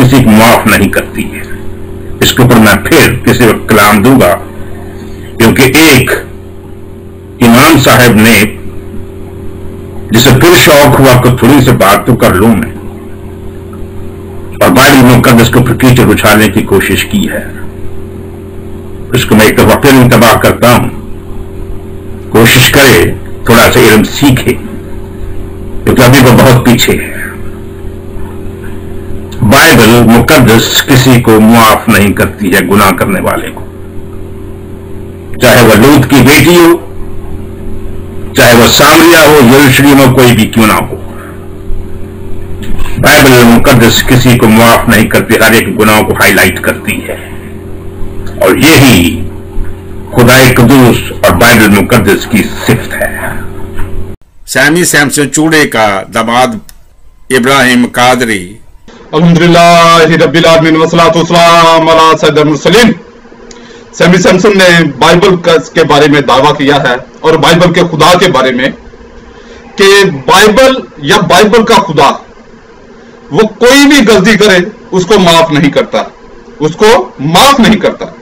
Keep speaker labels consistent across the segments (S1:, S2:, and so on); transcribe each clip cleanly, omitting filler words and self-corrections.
S1: किसी को माफ नहीं करती है। इसके ऊपर मैं फिर किसी वक्त कलाम दूंगा, क्योंकि एक इमाम साहब ने, जिसे फिर शौक हुआ कि थोड़ी सी बात तो कर लूं मैं, और बाइबल मुकद्दस को फिर कीचड़ उछालने की कोशिश की है। इसको मैं एक दफा फिर इंतबाह करता हूं, कोशिश करे थोड़ा सा इल्म सीखे, क्योंकि अभी वो बहुत पीछे है। बाइबल मुकद्दस किसी को मुआफ नहीं करती है, गुनाह करने वाले को, चाहे वह लूत की बेटी हो, चाहे वह सामरिया हो, यरूशलेम हो, कोई भी क्यों ना हो। बाइबल मुकद्दस किसी को मुआफ नहीं करती, हर एक गुनाहों को हाईलाइट करती है। और यही खुदाए कुदूस और बाइबल मुकद्दस की सिफत है।
S2: सैमी सैमसन चूड़े का दामाद इब्राहिम कादरी।
S3: अल्हम्दुलिल्लाह रब्बिल आलमीन वस्सलातु वस्सलाम अला सय्यिदिल मुरसलीन। सैमी सैमसन ने बाइबल के बारे में दावा किया है और बाइबल के खुदा के बारे में कि बाइबल या बाइबल का खुदा वो कोई भी गलती करे उसको माफ नहीं करता, उसको माफ नहीं करता।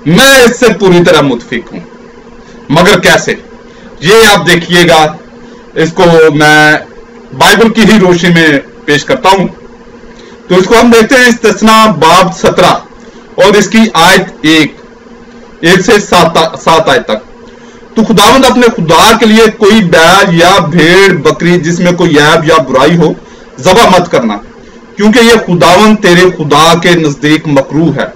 S3: मैं इससे पूरी तरह मुतफिक हूं, मगर कैसे, ये आप देखिएगा। इसको मैं बाइबल की ही रोशनी में पेश करता हूं। तो इसको हम देखते हैं इस्तिस्ना बाब 17 और इसकी आयत 1 से 7 आयत तक। तो खुदावंद अपने खुदा के लिए कोई बैल या भेड़ बकरी जिसमें कोई ऐब या बुराई हो ज़बह मत करना, क्योंकि यह खुदावंद तेरे खुदा के नजदीक मकरूह है।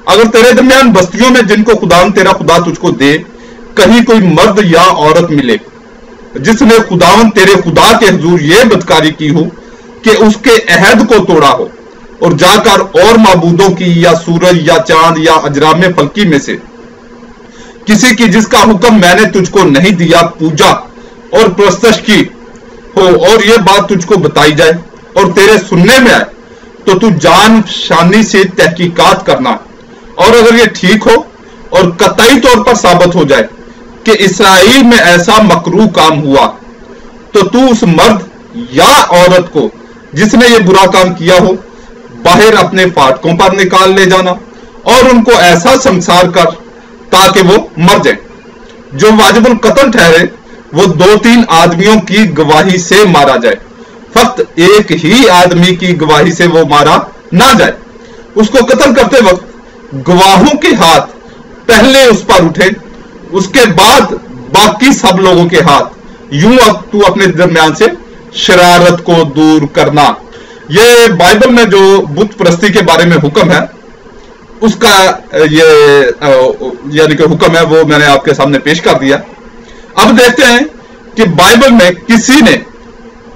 S3: अगर तेरे दरमियान बस्तियों में जिनको खुदावंद तेरा खुदा तुझको दे, कहीं कोई मर्द या औरत मिले जिसने खुदावंद तेरे खुदा के हुजूर ये बदकारी की हो कि उसके अहद को तोड़ा हो और जाकर और माबूदों की या सूरज या चांद या अजराम फलकी में से किसी की जिसका हुक्म मैंने तुझको नहीं दिया पूजा और प्रस्तश की हो, और यह बात तुझको बताई जाए और तेरे सुनने में आए, तो तू जान शानी से तहकीकात करना। और अगर यह ठीक हो और कतई तौर पर साबित हो जाए कि इसराइल में ऐसा मकरूह काम हुआ, तो तू उस मर्द या औरत को जिसने ये बुरा काम किया हो बाहर अपने फाटकों पर निकाल ले जाना और उनको ऐसा संसार कर ताकि वो मर जाए। जो वाजिबुल कत्ल ठहरे वो 2-3 आदमियों की गवाही से मारा जाए, फक्त एक ही आदमी की गवाही से वो मारा ना जाए। उसको कत्ल करते वक्त गवाहों के हाथ पहले उस पर उठे, उसके बाद बाकी सब लोगों के हाथ। यूं अब तू अपने दरमियान से शरारत को दूर करना। ये बाइबल में जो बुत परस्ती के बारे में हुक्म है उसका ये यानी कि हुक्म है वो मैंने आपके सामने पेश कर दिया। अब देखते हैं कि बाइबल में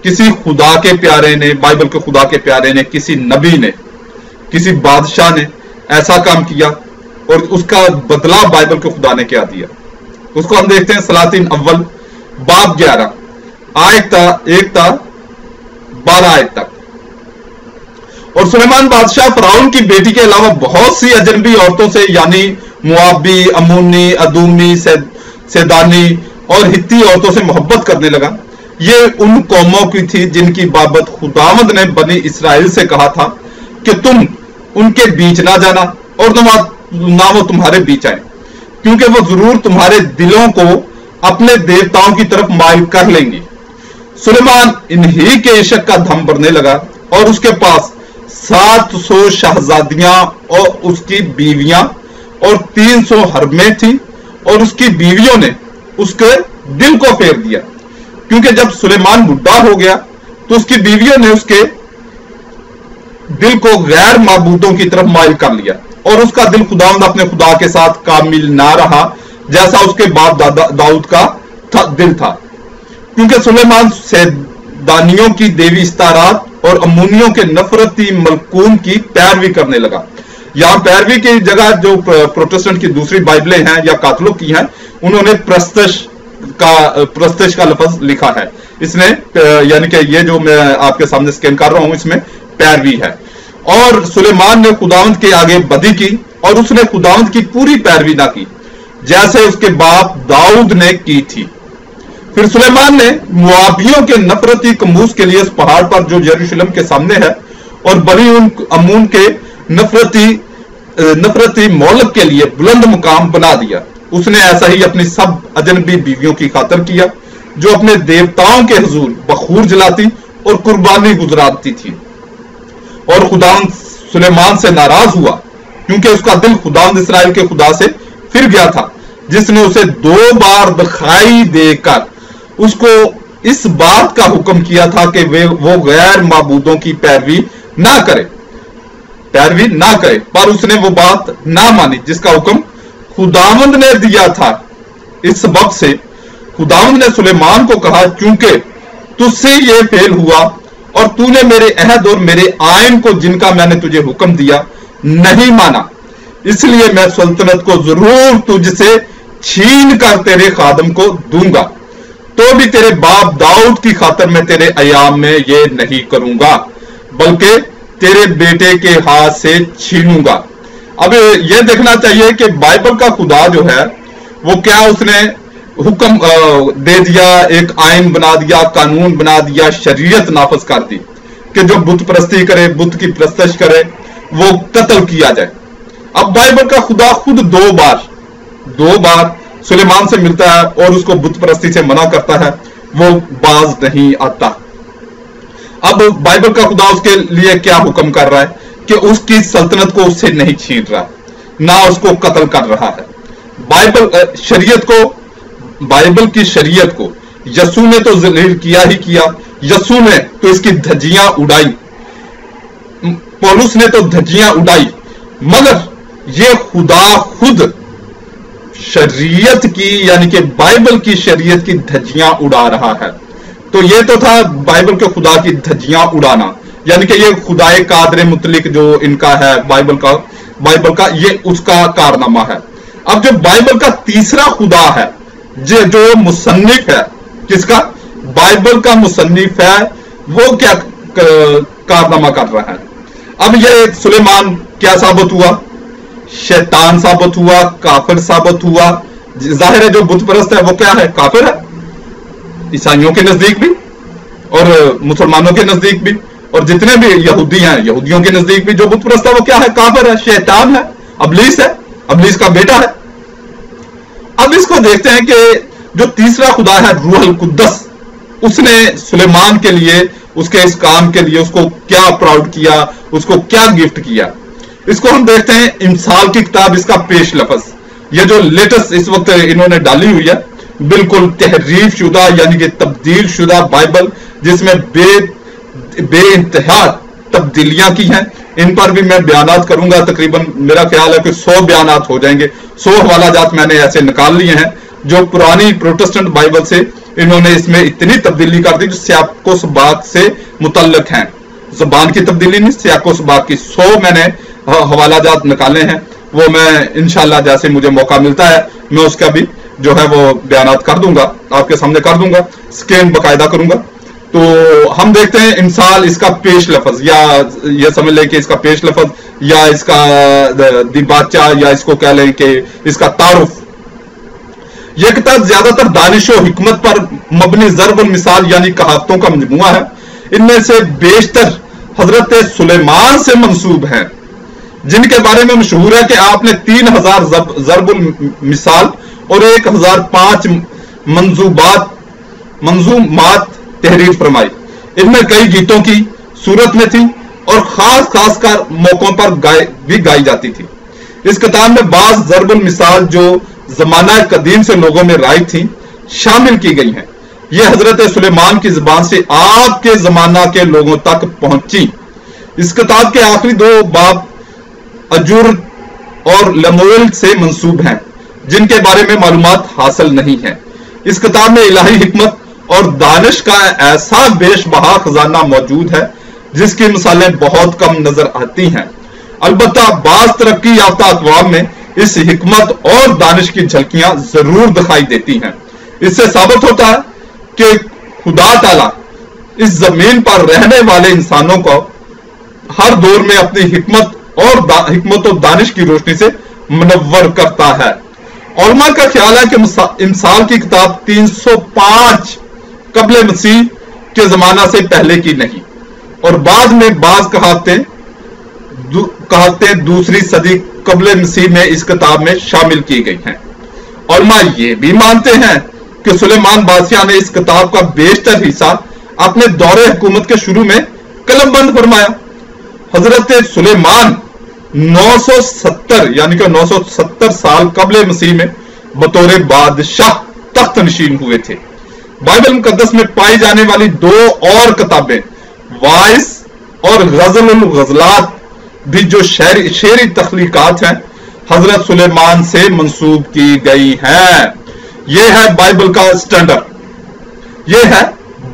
S3: किसी खुदा के प्यारे ने, बाइबल के खुदा के प्यारे ने, किसी नबी ने, किसी बादशाह ने ऐसा काम किया और उसका बदला बाइबल के खुदा ने क्या दिया। उसको हम देखते हैं सलातीन अव्वल बाब 11 आयत 1-12 आयत तक। और सुलेमान बादशाह फराउन की बेटी के अलावा बहुत सी अजनबी औरतों से यानी मुआबी, अमूनी, अदूमी, सेदानी और हित्ती औरतों से मोहब्बत करने लगा। ये उन कौमों की थी जिनकी बाबत खुदावंद ने बनी इसराइल से कहा था कि तुम उनके बीच ना जाना और ना वो तुम्हारे बीच आए, क्योंकि वो जरूर तुम्हारे दिलों को अपने देवताओं की तरफ माइल कर लेंगी। सुलेमान इन्हीं के इश्क का धम भरने लगा और उसके पास 700 शहजादियां और उसकी बीवियां और 300 हरमें थी, और उसकी बीवियों ने उसके दिल को फेर दिया, क्योंकि जब सुलेमान बुढ़ा हो गया तो उसकी बीवियों ने उसके दिल को गैर माबूदों की तरफ माइल कर लिया और उसका दिल खुदावंद अपने खुदा के साथ कामिल ना रहा जैसा उसके बाप दाऊद का दिल था, क्योंकि सुलेमान सेदानियों की देवी इस्तारात और अमूनियों के नफरती मलकून की पैरवी करने लगा। यहां पैरवी की जगह जो प्रोटेस्टेंट की दूसरी बाइबलें हैं या कातलों की हैं, उन्होंने प्रस्तश का लफ्ज लिखा है। इसने यानी कि ये जो मैं आपके सामने स्कैन कर रहा हूं इसमें पैरवी है। और सुलेमान ने खुदावंद के आगे बदी की और उसने खुदावंद की पूरी पैरवी ना की जैसे उसके बाप दाऊद ने की थी। फिर सुलेमान ने मुआबियों के नफरती कमूस के लिए उस पहाड़ पर जो यरूशलेम के सामने है और बनी अमून के नफरती मौलक के लिए बुलंद मुकाम बना दिया। उसने ऐसा ही अपनी सब अजनबी बीवियों की खातिर किया जो अपने देवताओं के हुजूर बखूर जलाती और कुर्बानी गुजराती थी। और खुदावंद सुलेमान से नाराज हुआ क्योंकि उसका दिल खुदावंद इस्राएल के खुदा से फिर गया था, जिसने उसे 2 बार दिखाई देकर उसको इस बात का हुक्म किया था कि वो गैर माबूदों की पैरवी ना करे, पर उसने वो बात ना मानी जिसका हुक्म खुदावंद ने दिया था। इस सबब से खुदावंद ने सुलेमान को कहा, चूंकि तुझसे ये फेल हुआ और तूने मेरे अहद और मेरे आयन को जिनका मैंने तुझे हुक्म दिया नहीं माना, इसलिए मैं सल्तनत को जरूर तुझसे छीन कर तेरे खादम को दूंगा, तो भी तेरे बाप दाऊद की खातिर मैं तेरे अयाम में ये नहीं करूंगा, बल्कि तेरे बेटे के हाथ से छीनूंगा। अब यह देखना चाहिए कि बाइबल का खुदा जो है वो क्या उसने हुक्म दे दिया, एक आइन बना दिया, कानून बना दिया, शरीयत नाफज कर दी कि जो बुत परस्ती करे, बुत की प्रस्तश करे, वो कत्ल किया जाए। अब बाइबल का खुदा खुद 2 बार सुलेमान से मिलता है और उसको बुत परस्ती से मना करता है, वो बाज नहीं आता। अब बाइबल का खुदा उसके लिए क्या हुक्म कर रहा है कि उसकी सल्तनत को उससे नहीं छीन रहा, ना उसको कत्ल कर रहा है। बाइबल की शरीयत को यसू ने तो जलील किया ही किया, यसू ने तो इसकी धज्जियां उड़ाई, पौलुस ने तो धज्जियां उड़ाई, मगर ये खुदा खुद शरीयत की यानी कि बाइबल की शरीयत की धज्जियां उड़ा रहा है। तो ये तो था बाइबल के खुदा की धज्जियां उड़ाना, यानी कि ये खुदाए कादरे मुतलिक जो इनका है बाइबल का ये उसका कारनामा है। अब जो बाइबल का तीसरा खुदा है जो मुसन्निफ है, किसका? बाइबल का मुसन्निफ है, वो क्या कारनामा कर रहा है। अब ये सुलेमान क्या साबित हुआ? शैतान साबित हुआ, काफिर साबित हुआ। जाहिर है जो बुत परस्त है वो क्या है? काफिर है, ईसाइयों के नजदीक भी और मुसलमानों के नजदीक भी, और जितने भी यहूदी हैं यहूदियों के नजदीक भी जो बुत परस्त है वो क्या है? काफिर है, शैतान है, अबलीस है, अबलीस का बेटा है। अब इसको देखते हैं कि जो तीसरा खुदा है रूहुल कुद्दस, उसने सुलेमान के लिए, उसके इस काम के लिए उसको क्या प्राउड किया, उसको क्या गिफ्ट किया। इसको हम देखते हैं इमसाल की किताब, इसका पेश लफ्ज, ये जो लेटेस्ट इस वक्त इन्होंने डाली हुई है, बिल्कुल तहरीफ शुदा यानी कि तब्दील शुदा बाइबल, जिसमें बेइंतहा तब्दीलियां की हैं। इन पर भी मैं बयानात करूंगा, तकरीबन मेरा ख्याल है कि 100 बयानात हो जाएंगे। 100 हवालाजात मैंने ऐसे निकाल लिए हैं जो पुरानी प्रोटेस्टेंट बाइबल से इन्होंने इसमें इतनी तब्दीली कर दी जो सियाको सबाक से मुतल्लक हैं, ज़बान की तब्दीली नहीं, सियाको सबाक की। 100 मैंने हवालाजात निकाले हैं, वो मैं इंशाल्लाह जैसे मुझे मौका मिलता है मैं उसका भी जो है वो बयानात कर दूंगा, आपके सामने कर दूंगा, स्कैन बाकायदा करूंगा। तो हम देखते हैं इंसाल, इसका पेश लफ्ज, या ये समझ लें कि इसका पेश लफ्ज, या इसका दिबाचा, या इसको कह लें कि इसका तारुफ। यह किताब ज्यादातर दानिश और हिकमत पर मबनी ज़र्ब और मिसाल यानी कहावतों का मजमुआ है। इनमें से बेशतर हजरत सुलेमान से मंसूब हैं, जिनके बारे में मशहूर है कि आपने 3000 ज़र्बुल मिसाल और 1005 मंजूमात तहरीर फरमाई। इनमें कई गीतों की सूरत में थी और खास कर मौकों पर भी गाई जाती थी। इस किताब में बाज ज़र्बुल मिसाल जो जमाना कदीम से लोगों में राइज थी शामिल की गई हैं। यह हजरत सुलेमान की जुबान से आपके जमाना के लोगों तक पहुंची। इस किताब के आखिरी 2 बाब अजूर और लमूएल से मंसूब हैं, जिनके बारे में मालूमात हासिल नहीं है। इस किताब में इलाही हिकमत और दानिश का ऐसा बेशबहा खजाना मौजूद है जिसकी मिसालें बहुत कम नजर आती हैं। अलबत्ता बाज तरक्की याफ्ता अक़वाम में इस हिकमत और दानिश की झलकियां जरूर दिखाई देती हैं। इससे साबित होता है कि खुदा ताला इस जमीन पर रहने वाले इंसानों को हर दौर में अपनी हिकमत और दानिश की रोशनी से मुनव्वर करता है। उलमा का ख्याल है कि इमसाल की किताब 305 कबले मसीह के जमाना से पहले की नहीं, اور بعد میں بعض کہاوتیں دوسری صدی قبل مسیح میں اس کتاب میں شامل کی گئی ہیں۔ علماء یہ بھی مانتے ہیں کہ سلیمان بادشاہ نے اس کتاب کا بیشتر حصہ اپنے دور حکومت کے شروع میں قلم بند فرمایا۔ حضرت سلیمان 970 یعنی کہ 970 سال قبل مسیح میں بطور بادشاہ تخت نشین ہوئے تھے۔ بائبل مقدس میں پائی جانے والی دو اور کتابیں وائس اور غزل الغزلات بھی جو شعری تخلیقات ہیں حضرت سلیمان سے منسوب کی گئی ہیں۔ یہ ہے بائبل کا سٹینڈرڈ، یہ ہے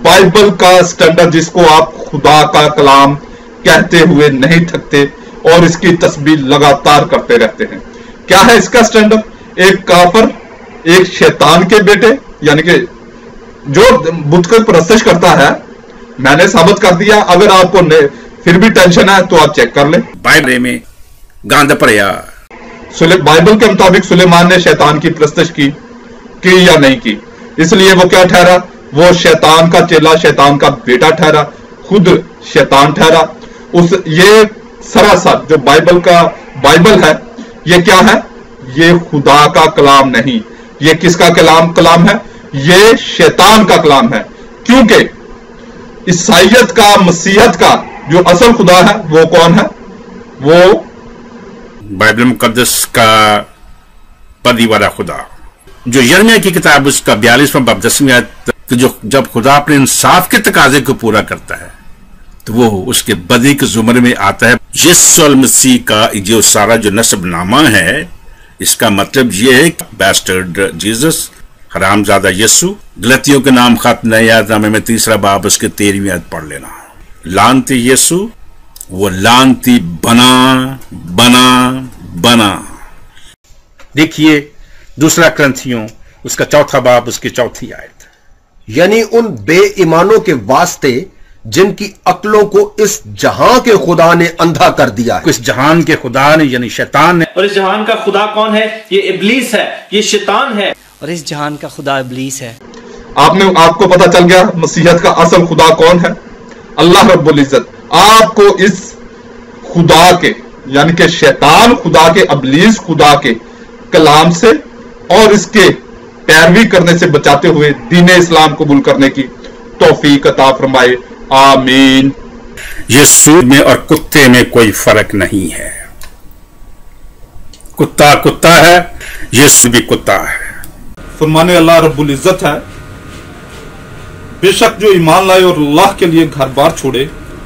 S3: بائبل کا سٹینڈرڈ جس کو آپ خدا کا کلام کہتے ہوئے نہیں تھکتے اور اس کی تسبیح لگاتار کرتے رہتے ہیں۔ کیا ہے اس کا سٹینڈرڈ؟ ایک کافر، ایک شیطان کے بیٹے، یعنی کہ جو بت کو پرستش کرتا ہے، میں نے ثابت کر دیا۔ اگر آپ کو پھر بھی ٹینشن ہے تو آپ چیک کر لیں
S2: بائبل میں گاند پڑیا۔
S3: بائبل کے مطابق سلیمان نے شیطان کی پرستش کی یا نہیں کی، اس لیے وہ کیا ٹھہرا؟ وہ شیطان کا چیلا، شیطان کا بیٹا ٹھہرا، خود شیطان ٹھہرا۔ یہ سراسر جو بائبل ہے یہ کیا ہے؟ یہ خدا کا کلام نہیں، یہ کس کا کلام ہے؟ یہ شیطان کا کلام ہے، کیونکہ عیسائیت کا، مسیحیت کا جو اصل خدا ہے وہ کون ہے؟ وہ
S2: بائبل مقدس کا پردی والا خدا، جو یرمیہ کی کتاب اس کا 42واں باب 10ویں آیت، جب خدا اپنے انصاف کے تقاضے کو پورا کرتا ہے تو وہ اس کے بدی کے زمرے میں آتا ہے۔ یسوع المسیح کا جو سارا جو نسب نامہ ہے، اس کا مطلب یہ ہے کہ بیسٹرڈ جیزس، حرام زادہ یسوع۔ غلطیوں کے نام خط نئے یاد نامے میں 3 باب اس کے 13ویں آیت پڑھ لینا۔ لعنتی یسوع، وہ لعنتی بنا۔ دیکھیے 2 کرنتھیوں اس کا 4 باب اس کی 4 آیت،
S4: یعنی ان بے ایمانوں کے واسطے جن کی عقلوں کو اس جہاں کے خدا نے اندھا کر دیا ہے۔
S2: اس جہان کے خدا نے یعنی شیطان نے،
S5: اور اس جہان کا خدا کون ہے؟ یہ ابلیس ہے، یہ شیطان ہے،
S6: اور اس جہان کا خدا ابلیس ہے۔
S3: آپ کو پتا چل گیا مسیحیت کا اصل خدا کون ہے؟ اللہ رب العزت آپ کو اس خدا کے یعنی کہ شیطان خدا کے، ابلیس خدا کے کلام سے اور اس کے پیروی کرنے سے بچاتے ہوئے دین اسلام قبول کرنے کی توفیق عطا فرمائے، آمین۔
S2: یسوع میں اور کتے میں کوئی فرق نہیں ہے۔ کتا کتا ہے، یسوع بھی کتا ہے۔
S3: فرمانے اللہ رب العزت ہے، بے شک جو ایمان لائے اور اللہ کے لیے گھر بار چھوڑے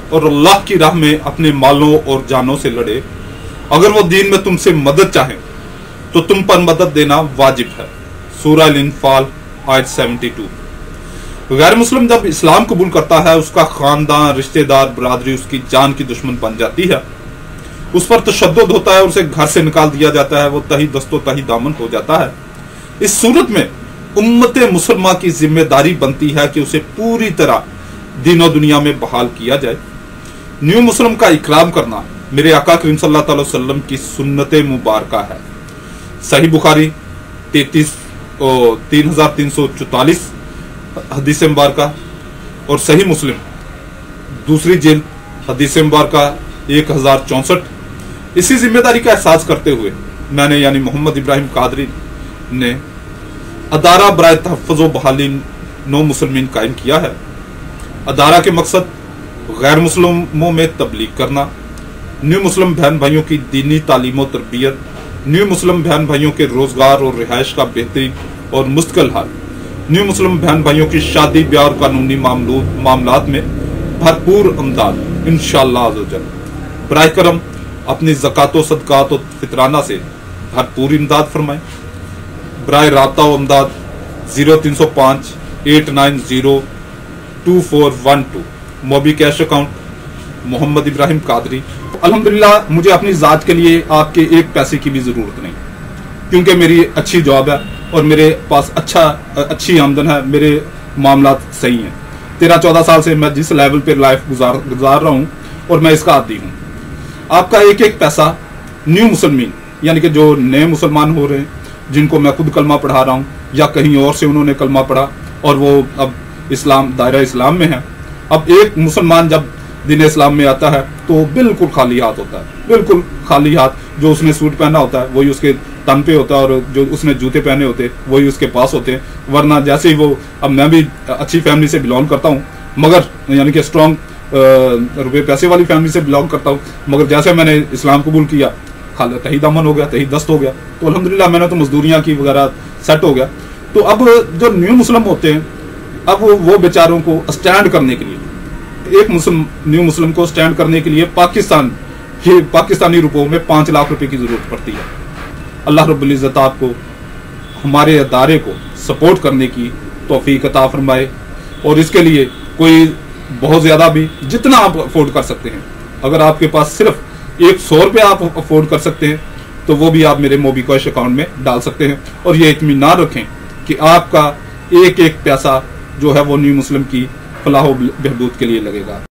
S3: اور اللہ کی راہ میں اپنے مالوں اور جانوں سے لڑے، اگر وہ دین میں تم سے مدد چاہیں تو تم پر مدد دینا واجب ہے۔ سورہ الانفال آیت 72۔ غیر مسلم جب اسلام قبول کرتا ہے، اس کا خاندان، رشتہ دار، برادری اس کی جان کی دشمن بن جاتی ہے، اس پر تشدد ہوتا ہے، اسے گھر سے نکال دیا جاتا ہے، وہ تہی دست و تہی دامن ہو جاتا ہے۔ اس صورت میں امت مسلمہ کی ذمہ داری بنتی ہے کہ اسے پوری طرح دین و دنیا میں بحال کیا جائے۔ نیو مسلم کا اکرام کرنا میرے آقا کریم صلی اللہ علیہ وسلم کی سنت مبارکہ ہے۔ صحیح بخاری 3344 حدیث مبارکہ اور صحیح مسلم 2 جلد حدیث مبارکہ 1064۔ اسی ذمہ داری کا احساس کرتے ہوئے میں نے یعنی محمد ابراہیم قادری نے ادارہ برائے تحفظ و بحالی نو مسلمین قائم کیا ہے۔ ادارہ کے مقصد غیر مسلموں میں تبلیغ کرنا، نیو مسلم بہن بھائیوں کی دینی تعلیم و تربیت، نیو مسلم بہن بھائیوں کے روزگار اور رہائش کا بہترین اور مستقل حل، نیو مسلم بہن بھائیوں کی شادی بیاہ اور قانونی معاملات میں بھرپور امداد انشاءاللہ عز و جل۔ براہ کرم اپنی زکوٰۃ و صدقات و فطرانہ سے بھرپور امداد فرمائیں۔ برائے رابطہ و امداد 0305-890-2412، موبی کیش اکاؤنٹ محمد ابراہیم قادری۔ الحمدللہ مجھے اپنی ذات کے لیے آپ کے ایک پیسے کی بھی ضرورت نہیں، کیونکہ میری اچھی جاب ہے اور میرے پاس اچھی آمدن ہے، میرے معاملات صحیح ہیں۔ 13-14 سال سے میں جس لیول پہ لائف گزار رہا ہوں اور میں اس کا عادی ہوں۔ آپ کا ایک ایک پیسہ نیو مسلمین یعنی کہ جو نئے مسلمان ہو رہے ہیں، جن کو میں خود کلمہ پڑھا رہا ہوں یا کہیں اور سے انہوں نے کلمہ پڑھا اور وہ اب دائرہ اسلام میں ہیں۔ اب ایک مسلمان جب दीन इस्लाम में आता है तो बिल्कुल खाली हाथ होता है, बिल्कुल खाली हाथ। जो उसने सूट पहना होता है वही उसके तन पे होता है, और जो उसने जूते पहने होते वही उसके पास होते हैं। वरना जैसे ही वो, अब मैं भी अच्छी फैमिली से बिलोंग करता हूँ, मगर यानी कि स्ट्रॉन्ग रुपये पैसे वाली फैमिली से बिलोंग करता हूँ, मगर जैसे मैंने इस्लाम कबूल किया, तही दामन हो गया, तही दस्त हो गया, तो अल्हम्दुलिल्लाह मैंने तो मजदूरियाँ की वगैरह सेट हो गया। तो अब जो न्यू मुस्लिम होते हैं, अब वो बेचारों को स्टैंड करने के लिए, एक न्यू मुस्लिम को स्टैंड करने के लिए पाकिस्तानी रुपयों में 5 लाख रुपए की जरूरत पड़ती है। अल्लाह रब्बुल इज़्ज़त आपको हमारे अदारे को सपोर्ट करने की तौफीक अता फरमाए, और इसके लिए कोई बहुत ज़्यादा भी, जितना आप अफोर्ड कर सकते हैं, अगर आपके पास सिर्फ 100 रुपया आप अफोर्ड कर सकते हैं तो वो भी आप मेरे मोबीक्विक अकाउंट में डाल सकते हैं। और ये इत्मीनान रखें कि आपका एक एक पैसा जो है वो न्यू मुस्लिम की फलाह व बहबूद के लिए लगेगा।